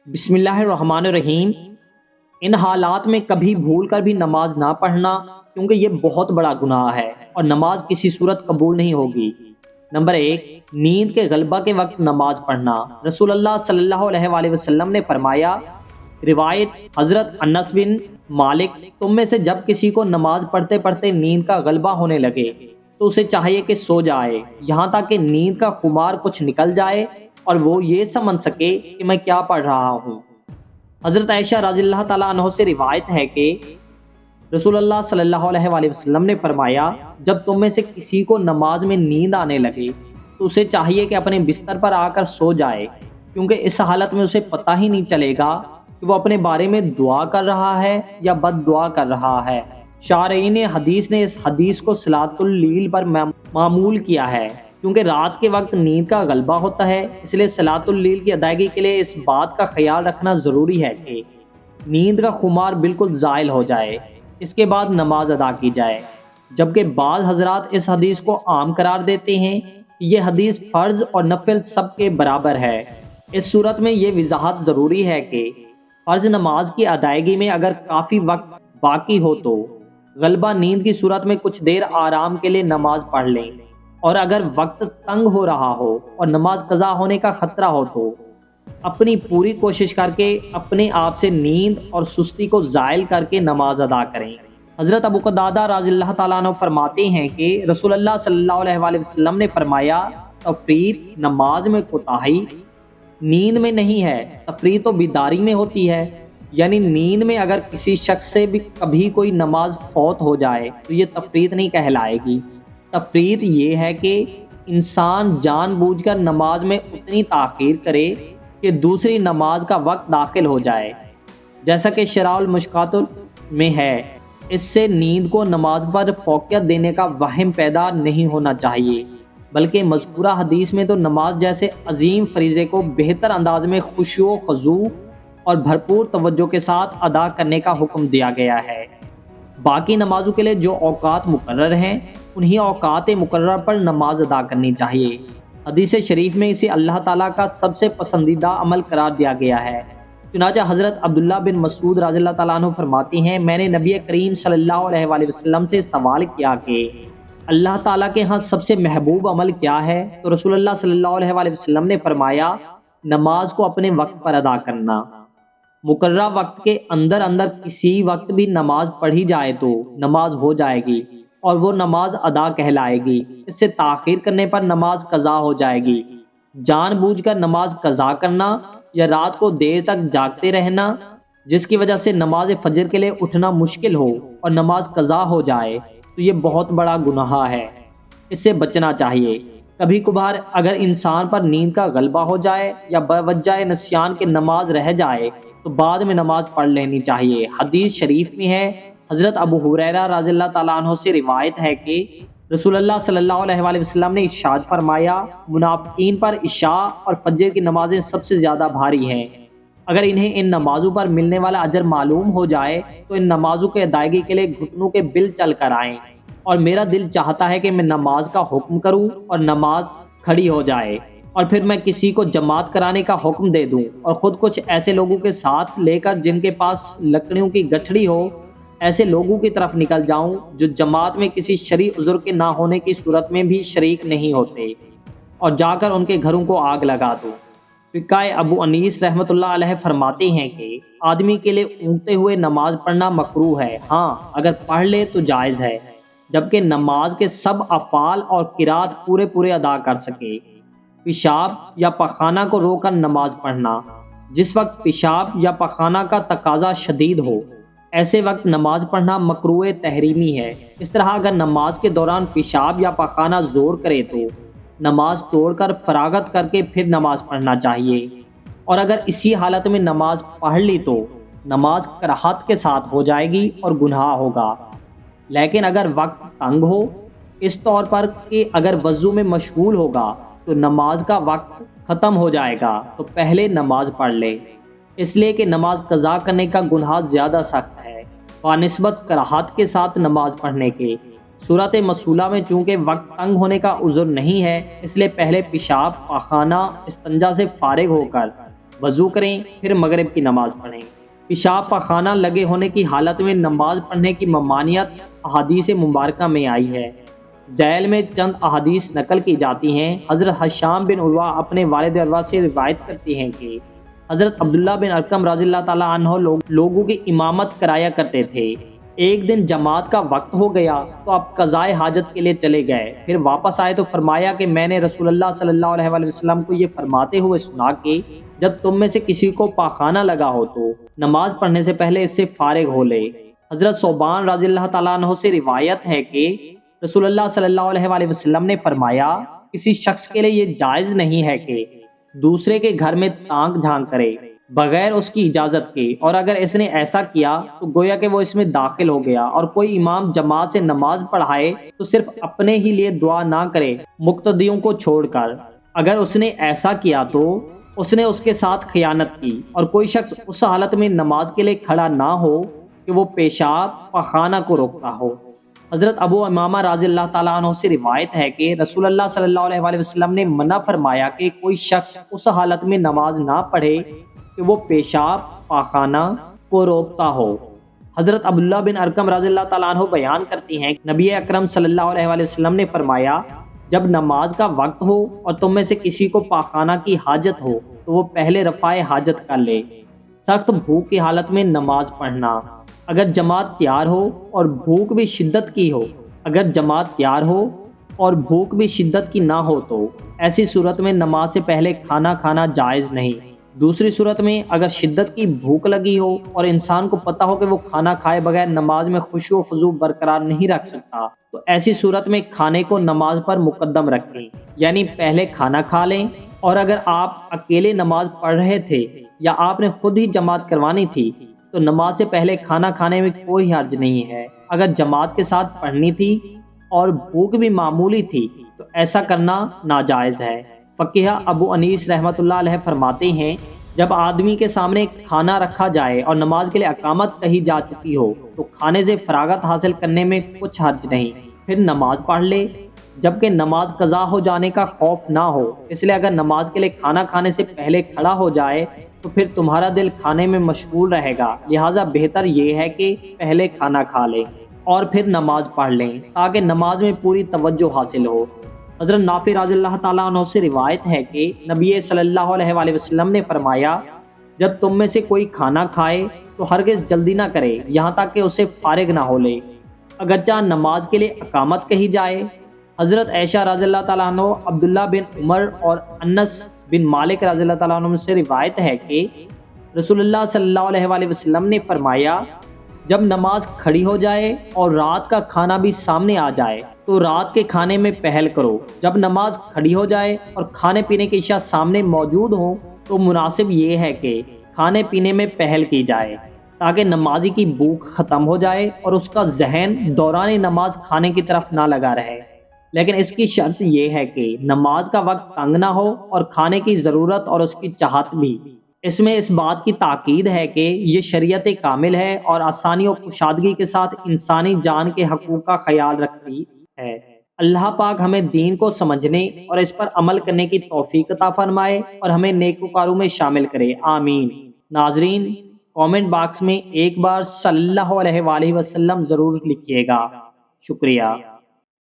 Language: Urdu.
بسم اللہ الرحمن الرحیم۔ ان حالات میں کبھی بھول کر بھی نماز نہ پڑھنا، کیونکہ یہ بہت بڑا گناہ ہے اور نماز کسی صورت قبول نہیں ہوگی۔ نمبر 1، نیند کے غلبہ کے وقت نماز پڑھنا۔ رسول اللہ صلی اللہ علیہ وآلہ وسلم نے فرمایا، روایت حضرت انس بن مالک، تم میں سے جب کسی کو نماز پڑھتے پڑھتے نیند کا غلبہ ہونے لگے تو اسے چاہیے کہ سو جائے، یہاں تک کہ نیند کا خمار کچھ نکل جائے اور وہ یہ سمجھ سکے کہ میں کیا پڑھ رہا ہوں۔ حضرت عائشہ رضی اللہ تعالیٰ عنہ سے روایت ہے کہ رسول اللہ صلی اللہ علیہ وآلہ وسلم نے فرمایا، جب تم میں سے کسی کو نماز میں نیند آنے لگے تو اسے چاہیے کہ اپنے بستر پر آ کر سو جائے، کیونکہ اس حالت میں اسے پتہ ہی نہیں چلے گا کہ وہ اپنے بارے میں دعا کر رہا ہے یا بد دعا کر رہا ہے۔ شارحین حدیث نے اس حدیث کو صلاۃ اللیل پر معمول کیا ہے، کیونکہ رات کے وقت نیند کا غلبہ ہوتا ہے، اس لیے صلاۃ اللیل کی ادائیگی کے لیے اس بات کا خیال رکھنا ضروری ہے کہ نیند کا خمار بالکل زائل ہو جائے، اس کے بعد نماز ادا کی جائے۔ جبکہ بعض حضرات اس حدیث کو عام قرار دیتے ہیں کہ یہ حدیث فرض اور نفل سب کے برابر ہے۔ اس صورت میں یہ وضاحت ضروری ہے کہ فرض نماز کی ادائیگی میں اگر کافی وقت باقی ہو تو غلبہ نیند کی صورت میں کچھ دیر آرام کے لیے نماز پڑھ لیں، اور اگر وقت تنگ ہو رہا ہو اور نماز قضا ہونے کا خطرہ ہو تو اپنی پوری کوشش کر کے اپنے آپ سے نیند اور سستی کو زائل کر کے نماز ادا کریں۔ حضرت ابو قتادہ رضی اللہ تعالیٰ عنہ فرماتے ہیں کہ رسول اللہ صلی اللہ علیہ وآلہ وسلم نے فرمایا، تفریط نماز میں کوتاہی نیند میں نہیں ہے، تفریط تو بیداری میں ہوتی ہے۔ یعنی نیند میں اگر کسی شخص سے بھی کبھی کوئی نماز فوت ہو جائے تو یہ تفریط نہیں کہلائے گی۔ تفریط یہ ہے کہ انسان جان بوجھ کر نماز میں اتنی تاخیر کرے کہ دوسری نماز کا وقت داخل ہو جائے، جیسا کہ شرح المشکات میں ہے۔ اس سے نیند کو نماز پر فوقیت دینے کا وہم پیدا نہیں ہونا چاہیے، بلکہ مذکورہ حدیث میں تو نماز جیسے عظیم فریضے کو بہتر انداز میں خشوع و خضوع اور بھرپور توجہ کے ساتھ ادا کرنے کا حکم دیا گیا ہے۔ باقی نمازوں کے لیے جو اوقات مقرر ہیں، انہی اوقات مقررہ پر نماز ادا کرنی چاہیے۔ حدیث شریف میں اسے اللہ تعالیٰ کا سب سے پسندیدہ عمل قرار دیا گیا ہے۔ چنانچہ حضرت عبداللہ بن مسعود رضی اللہ تعالیٰ عنہ فرماتے ہیں، میں نے نبی کریم صلی اللہ علیہ وآلہ وسلم سے سوال کیا کہ اللہ تعالیٰ کے ہاں سب سے محبوب عمل کیا ہے؟ تو رسول اللہ صلی اللہ علیہ وآلہ وسلم نے فرمایا، نماز کو اپنے وقت پر ادا کرنا۔ مقررہ وقت کے اندر کسی وقت بھی نماز پڑھی جائے تو نماز ہو جائے گی اور وہ نماز ادا کہلائے گی۔ اس سے تاخیر کرنے پر نماز قضا ہو جائے گی۔ جان بوجھ کر نماز قضا کرنا یا رات کو دیر تک جاگتے رہنا، جس کی وجہ سے نماز فجر کے لیے اٹھنا مشکل ہو اور نماز قضا ہو جائے تو یہ بہت بڑا گناہ ہے، اس سے بچنا چاہیے۔ کبھی کبھار اگر انسان پر نیند کا غلبہ ہو جائے یا بوجہ نسیان کے نماز رہ جائے تو بعد میں نماز پڑھ لینی چاہیے۔ حدیث شریف میں ہے، حضرت ابو ہریرہ رضی اللہ تعالیٰ عنہ سے روایت ہے کہ رسول اللہ صلی اللہ علیہ وآلہ وسلم نے ارشاد فرمایا، منافقین پر عشاء اور فجر کی نمازیں سب سے زیادہ بھاری ہیں۔ اگر انہیں ان نمازوں پر ملنے والا اجر معلوم ہو جائے تو ان نمازوں کے ادائیگی کے لیے گھٹنوں کے بل چل کر آئیں، اور میرا دل چاہتا ہے کہ میں نماز کا حکم کروں اور نماز کھڑی ہو جائے، اور پھر میں کسی کو جماعت کرانے کا حکم دے دوں اور خود کچھ ایسے لوگوں کے ساتھ لے کر جن کے پاس لکڑیوں کی گٹھڑی ہو، ایسے لوگوں کی طرف نکل جاؤں جو جماعت میں کسی شرعی عذر کے نہ ہونے کی صورت میں بھی شریک نہیں ہوتے، اور جا کر ان کے گھروں کو آگ لگا دوں۔ فقہ ابو انیس رحمۃ اللہ علیہ فرماتے ہیں کہ آدمی کے لیے اونگتے ہوئے نماز پڑھنا مکروہ ہے، ہاں اگر پڑھ لے تو جائز ہے، جبکہ نماز کے سب افعال اور قرات پورے ادا کر سکے۔ پیشاب یا پخانہ کو روک کر نماز پڑھنا، جس وقت پیشاب یا پخانہ کا تقاضا شدید ہو، ایسے وقت نماز پڑھنا مکروہ تحریمی ہے۔ اس طرح اگر نماز کے دوران پیشاب یا پخانہ زور کرے تو نماز توڑ کر فراغت کر کے پھر نماز پڑھنا چاہیے، اور اگر اسی حالت میں نماز پڑھ لی تو نماز کراہت کے ساتھ ہو جائے گی اور گناہ ہوگا۔ لیکن اگر وقت تنگ ہو، اس طور پر کہ اگر وضو میں مشغول ہوگا تو نماز کا وقت ختم ہو جائے گا تو پہلے نماز پڑھ لے، اس لیے کہ نماز قضا کرنے کا گناہ زیادہ سخت ہے بنسبت کراہت کے ساتھ نماز پڑھنے کے۔ صورت مسئولہ میں چونکہ وقت تنگ ہونے کا عذر نہیں ہے، اس لیے پہلے پیشاب، پاخانہ، استنجا سے فارغ ہو کر وضو کریں پھر مغرب کی نماز پڑھیں۔ پیشاب پاخانہ لگے ہونے کی حالت میں نماز پڑھنے کی ممانعت احادیث مبارکہ میں آئی ہے۔ ذیل میں چند احادیث نقل کی جاتی ہیں۔ حضرت ہشام بن عروہ اپنے والد عروہ سے روایت کرتے ہیں کہ حضرت عبداللہ بن ارقم رضی اللہ تعالیٰ عنہ لوگوں کی امامت کرایا کرتے تھے۔ ایک دن جماعت کا وقت ہو گیا تو آپ قضائے حاجت کے لیے چلے گئے، پھر واپس آئے تو فرمایا کہ میں نے رسول اللہ صلی اللہ علیہ وآلہ وسلم کو یہ فرماتے ہوئے سنا کہ جب تم میں سے کسی کو پاخانہ لگا ہو تو نماز پڑھنے سے پہلے اس سے فارغ ہو لے۔ حضرت ثوبان رضی اللہ تعالیٰ عنہ سے روایت ہے کہ رسول اللہ صلی اللہ علیہ وآلہ وسلم نے فرمایا کسی شخص کے لیے یہ جائز نہیں ہے کہ دوسرے کے گھر میں تانک جھانک کرے بغیر اس کی اجازت کے، اور اگر اس نے ایسا کیا تو گویا کہ وہ اس میں داخل ہو گیا۔ اور کوئی امام جماعت سے نماز پڑھائے تو صرف اپنے ہی لیے دعا نہ کرے مقتدیوں کو چھوڑ کر، اگر اس نے ایسا کیا تو اس نے اس کے ساتھ خیانت کی۔ اور کوئی شخص اس حالت میں نماز کے لیے کھڑا نہ ہو کہ وہ پیشاب پاخانہ کو روکتا ہو۔ حضرت ابو امامہ رضی اللہ تعالیٰ عنہ سے روایت ہے کہ رسول اللہ صلی اللہ علیہ وآلہ وسلم نے منع فرمایا کہ کوئی شخص اس حالت میں نماز نہ پڑھے کہ وہ پیشاب پاخانہ کو روکتا ہو۔ حضرت عبداللہ بن ارقم رضی اللہ تعالیٰ عنہ بیان کرتی ہیں کہ نبی اکرم صلی اللہ علیہ وآلہ وسلم نے فرمایا جب نماز کا وقت ہو اور تم میں سے کسی کو پاخانہ کی حاجت ہو تو وہ پہلے رفع حاجت کر لے۔ سخت بھوک کی حالت میں نماز پڑھنا، اگر جماعت تیار ہو اور بھوک بھی شدت کی ہو، اگر جماعت تیار ہو اور بھوک بھی شدت کی نہ ہو تو ایسی صورت میں نماز سے پہلے کھانا کھانا جائز نہیں۔ دوسری صورت میں اگر شدت کی بھوک لگی ہو اور انسان کو پتہ ہو کہ وہ کھانا کھائے بغیر نماز میں خشوع و خضوع برقرار نہیں رکھ سکتا تو ایسی صورت میں کھانے کو نماز پر مقدم رکھیں، یعنی پہلے کھانا کھا لیں۔ اور اگر آپ اکیلے نماز پڑھ رہے تھے یا آپ نے خود ہی جماعت کروانی تھی تو نماز سے پہلے کھانا کھانے میں کوئی حرج نہیں ہے۔ اگر جماعت کے ساتھ پڑھنی تھی اور بھوک بھی معمولی تھی تو ایسا کرنا ناجائز ہے۔ فقیہ ابو انیس رحمۃ اللہ علیہ فرماتے ہیں جب آدمی کے سامنے کھانا رکھا جائے اور نماز کے لیے اقامت کہی جا چکی ہو تو کھانے سے فراغت حاصل کرنے میں کچھ حرج نہیں، پھر نماز پڑھ لے، جبکہ نماز قضا ہو جانے کا خوف نہ ہو۔ اس لیے اگر نماز کے لیے کھانا کھانے سے پہلے کھڑا ہو جائے تو پھر تمہارا دل کھانے میں مشغول رہے گا، لہٰذا بہتر یہ ہے کہ پہلے کھانا کھا لیں اور پھر نماز پڑھ لیں تاکہ نماز میں پوری توجہ حاصل ہو۔ حضرت نافع رضی اللہ تعالیٰ عنہ سے روایت ہے کہ نبی صلی اللہ علیہ وآلہ وسلم نے فرمایا جب تم میں سے کوئی کھانا کھائے تو ہرگز جلدی نہ کرے یہاں تک کہ اسے فارغ نہ ہو لے، اگرچہ نماز کے لیے اقامت کہی جائے۔ حضرت عائشہ رضی اللہ تعالیٰ عنہ، عبداللہ بن عمر اور انس بن مالک رضی اللہ تعالیٰ عنہ سے روایت ہے کہ رسول اللہ صلی اللہ علیہ وآلہ وسلم نے فرمایا جب نماز کھڑی ہو جائے اور رات کا کھانا بھی سامنے آ جائے تو رات کے کھانے میں پہل کرو۔ جب نماز کھڑی ہو جائے اور کھانے پینے کی اشیاء سامنے موجود ہوں تو مناسب یہ ہے کہ کھانے پینے میں پہل کی جائے تاکہ نمازی کی بھوک ختم ہو جائے اور اس کا ذہن دوران نماز کھانے کی طرف نہ لگا رہے۔ لیکن اس کی شرط یہ ہے کہ نماز کا وقت تنگ نہ ہو اور کھانے کی ضرورت اور اس کی چاہت بھی۔ اس میں اس بات کی تاکید ہے کہ یہ شریعت کامل ہے اور آسانی و کشادگی کے ساتھ انسانی جان کے حقوق کا خیال رکھتی ہے۔ اللہ پاک ہمیں دین کو سمجھنے اور اس پر عمل کرنے کی توفیق عطا فرمائے اور ہمیں نیکوکاروں میں شامل کرے، آمین۔ ناظرین، کامنٹ باکس میں ایک بار صلی اللہ علیہ وآلہ وسلم ضرور لکھیے گا۔ شکریہ۔